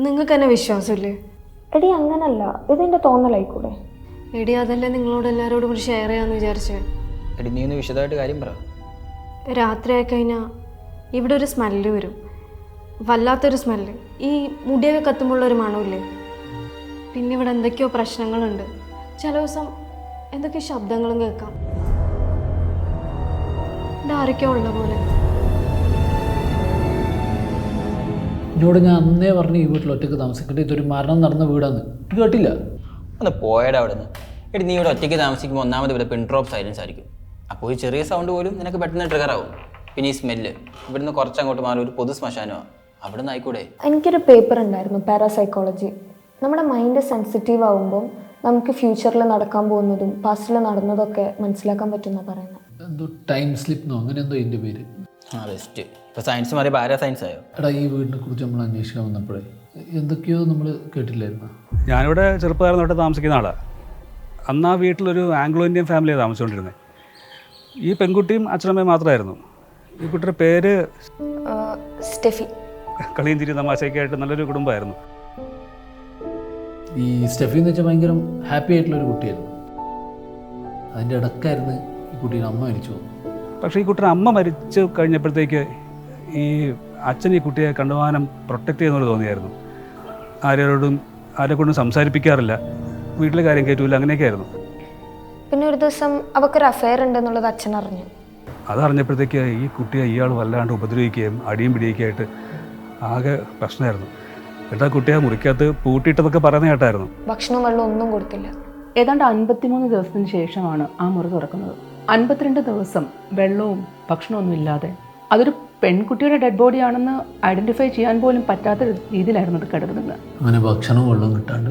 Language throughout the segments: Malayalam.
നിങ്ങൾക്ക് എന്നെ വിശ്വാസമില്ലേ? എടി അങ്ങനല്ല, ഇതെൻ്റെ തോന്നലായിക്കൂടെ? എടി അതല്ലേ നിങ്ങളോട് എല്ലാവരോടും കൂടി ഷെയർ ചെയ്യാമെന്ന് വിചാരിച്ചേ. എടി നീ ഒന്ന് വിശദമായിട്ട് കാര്യം പറ. രാത്രി ആയിക്കഴിഞ്ഞാൽ ഇവിടെ ഒരു സ്മെല്ല് വരും, വല്ലാത്തൊരു സ്മെല്ല്. ഈ മുടിയൊക്കെ കത്തുമ്പോഴുള്ളൊരു മണമില്ലേ. പിന്നെ ഇവിടെ എന്തൊക്കെയോ പ്രശ്നങ്ങളുണ്ട്. ചില ദിവസം എന്തൊക്കെയോ ശബ്ദങ്ങളും കേൾക്കാം, ആരൊക്കെയോ ഉള്ള പോലെ. എന്നോട് ഞാൻ അന്നേ പറഞ്ഞു ഈ വീട്ടിൽ ഒറ്റയ്ക്ക് താമസിക്കേണ്ട, ഇതൊരു മരണം നടന്ന വീടാന്ന്. ഇത് കേട്ടില്ല? ഒന്ന് പോയടാ അവിടെ നിന്ന്. എടി നീ ഇവിടെ ഒറ്റയ്ക്ക് താമസിക്കുമ്പോൾ ഒന്നാമത് ഇവിടെ പിൻ ഡ്രോപ്പ് സൈലൻസ് ആയിരിക്കും. അപ്പോൾ ഒരു ചെറിയ സൗണ്ട് പോലും നിനക്ക് പെട്ടെന്ന് ട്രിഗർ ആവും. പിന്നെ ഈ സ്മെല്ല് ഇവിടുന്ന് കുറച്ചങ്ങോട്ട് മാറി ഒരു പൊതു ശ്മശാനമാണ്, അവിടെ നിന്ന് ആയിക്കൂടെ? എനിക്കൊരു പേപ്പർ ഉണ്ടായിരുന്നു, പാരാസൈക്കോളജി. നമ്മുടെ മൈൻഡ് സെൻസിറ്റീവ് ആവുമ്പം നമുക്ക് ഫ്യൂച്ചറിൽ നടക്കാൻ പോകുന്നതും പാസ്റ്റിൽ നടന്നതൊക്കെ മനസ്സിലാക്കാൻ പറ്റുമെന്നാണ് പറയുന്നത്. എന്തോ ടൈം സ്ലിപ്പ് എന്നോ അങ്ങനെ എന്തോ ഇതിൻ്റെ പേര്. ആ ബെസ്റ്റ്. ഇപ്പോൾ സയൻസ് മാറി പാരാ സയൻസ് ആയോ? എടാ ഈ വീടിനെ കുറിച്ച് നമ്മൾ അന്വേഷിക്കാൻ വന്നപ്പോഴേ എന്തൊക്കെയോ നമ്മൾ കേട്ടില്ലായിരുന്നു. ഞാനിവിടെ ചെറുപ്പകാലം തൊട്ട് താമസിക്കുന്ന ആളാണ്. അന്ന് ആ വീട്ടിലൊരു ആംഗ്ലോ ഇന്ത്യൻ ഫാമിലിയാണ് താമസിച്ചുകൊണ്ടിരുന്നത്. ഈ പെൺകുട്ടിയും അച്ഛനമ്മയും മാത്രമായിരുന്നു. ഈ കുട്ടിയുടെ പേര് സ്റ്റെഫി. കളിയും ചിരി തമാശയൊക്കെ ആയിട്ട് നല്ലൊരു കുടുംബമായിരുന്നു. ഈ സ്റ്റെഫി എന്ന് വെച്ചാൽ ഭയങ്കര ഹാപ്പി ആയിട്ടുള്ളൊരു കുട്ടിയായിരുന്നു. അതിൻ്റെ ഇടക്കായിരുന്നു ഈ കുട്ടീൻ്റെ അമ്മ മരിച്ചു പോകുന്നു. പക്ഷേ ഈ കുട്ടിയുടെ അമ്മ മരിച്ചു കഴിഞ്ഞപ്പോഴത്തേക്ക് ഈ അച്ഛൻ ഈ കുട്ടിയെ കണ്ടുപോകാനും പ്രൊട്ടക്റ്റ് ചെയ്യുന്നവർ തോന്നിയായിരുന്നു. ആരെക്കൊണ്ടും സംസാരിപ്പിക്കാറില്ല, വീട്ടിലെ കാര്യം കയറ്റൂല, അങ്ങനെയൊക്കെ ആയിരുന്നു. പിന്നെ ഒരു ദിവസം അവക്കൊരു അഫെയർ ഉണ്ടെന്നുള്ളത് അച്ഛൻ അറിഞ്ഞു. അതറിഞ്ഞപ്പോഴത്തേക്ക് ഈ കുട്ടിയെ ഇയാൾ വല്ലാണ്ട് ഉപദ്രവിക്കുകയും അടിയും പിടിയൊക്കെ ആയിട്ട് ആകെ പ്രശ്നമായിരുന്നു. എന്നിട്ട് ആ കുട്ടിയെ മുറിക്കകത്ത് പൂട്ടിയിട്ടതൊക്കെ പറയുന്ന കേട്ടായിരുന്നു. ഭക്ഷണവും വെള്ളവും ഒന്നും കൊടുത്തില്ല. ഏതാണ്ട് 53 ദിവസത്തിന് ശേഷമാണ് ആ മുറി തുറക്കുന്നത്. 52 ദിവസം വെള്ളവും ഭക്ഷണമൊന്നും ഇല്ലാതെ, അതൊരു പെൺകുട്ടിയുടെ ഡെഡ് ബോഡി ആണെന്ന് ഐഡൻറ്റിഫൈ ചെയ്യാൻ പോലും പറ്റാത്ത രീതിയിലായിരുന്നു അത് കിടക്കുന്നത്. അങ്ങനെ ഭക്ഷണവും വെള്ളവും കിട്ടാണ്ട്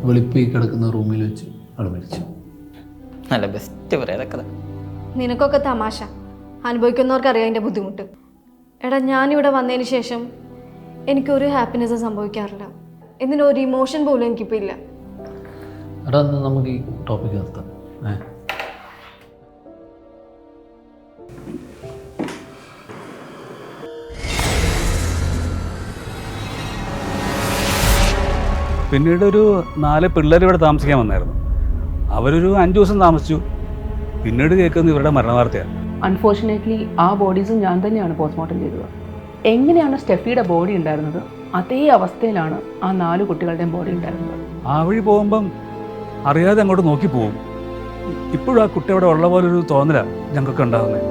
വെളിപ്പി കിടക്കുന്ന റൂമിൽ വെച്ച് ആൾ മരിച്ചു. നല്ല ബെസ്റ്റ് പറയാതെ കഥ. നിനക്കൊക്കെ തമാശ, അനുഭവിക്കുന്നവർക്ക് അറിയാം അതിൻ്റെ ബുദ്ധിമുട്ട്. എടാ ഞാനിവിടെ വന്നതിന് ശേഷം എനിക്കൊരു ഹാപ്പിനെസ് സംഭവിക്കാറില്ല. എന്തിനൊരു ഇമോഷൻ പോലും എനിക്കിപ്പോൾ ഇല്ല. എടാ എന്നാൽ നമുക്ക് ഈ ടോപ്പിക്ക് നിർത്താം. പിന്നീട് ഒരു 4 പിള്ളേർ ഇവിടെ താമസിക്കാൻ വന്നായിരുന്നു. അവരൊരു 5 ദിവസം താമസിച്ചു. പിന്നീട് കേൾക്കുന്നത് ഇവരുടെ മരണവാർത്തയാണ്. അൺഫോർച്ചുനേറ്റ്ലി ആ ബോഡീസും ഞാൻ തന്നെയാണ് പോസ്റ്റ്മോർട്ടം ചെയ്തത്. എങ്ങനെയാണ് സ്റ്റെഫിയുടെ ബോഡി ഉണ്ടായിരുന്നത്, അതേ അവസ്ഥയിലാണ് ആ 4 കുട്ടികളുടെയും ബോഡി ഉണ്ടായിരുന്നത്. ആ വഴി പോകുമ്പം അറിയാതെ അങ്ങോട്ട് നോക്കി പോകും. ഇപ്പോഴും ആ കുട്ടി അവിടെ ഉള്ള പോലൊരു തോന്നലാണ് ഞങ്ങൾക്കൊക്കെ ഉണ്ടാകുന്നത്.